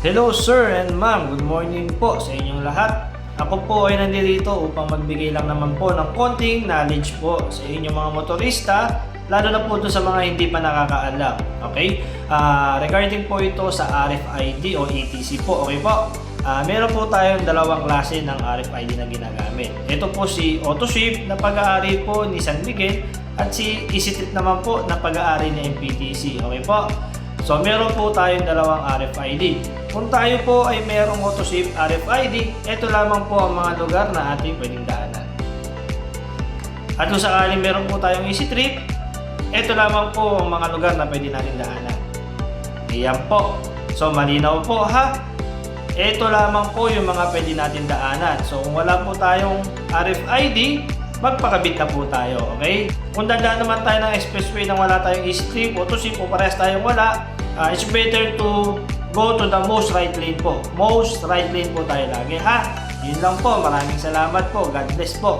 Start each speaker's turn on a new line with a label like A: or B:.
A: Hello sir and ma'am, good morning po sa inyong lahat. Ako po ay nandito upang magbigay lang naman po ng konting knowledge po sa inyong mga motorista, lalo na po ito sa mga hindi pa nakakaalam. Okay? Regarding po ito sa RFID o ETC po, okay po? Meron po tayong dalawang klase ng RFID na ginagamit. Ito po si AutoShip na pag-aari po ni San Miguel at si EasyTrip naman po na pag-aari ni MPTC. Okay po? So meron po tayong dalawang RFID. Kung tayo po ay merong AutoShip RFID, ito lamang po ang mga lugar na ating pwedeng daanan. At kung sakaling meron po tayong EasyTrip, ito lamang po ang mga lugar na pwede natin daanan. Ayan po. So malinaw po ha. Ito lamang po yung mga pwede natin daanan. So kung wala po tayong RFID, magpakabit na po tayo, okay? Kung dadaan naman tayo ng expressway nang wala tayong EasyTrip, AutoShip o parehas tayong wala, it's better to go to the most right lane po. Most right lane po tayo lagi, ha? Yun lang po. Maraming salamat po. God bless po.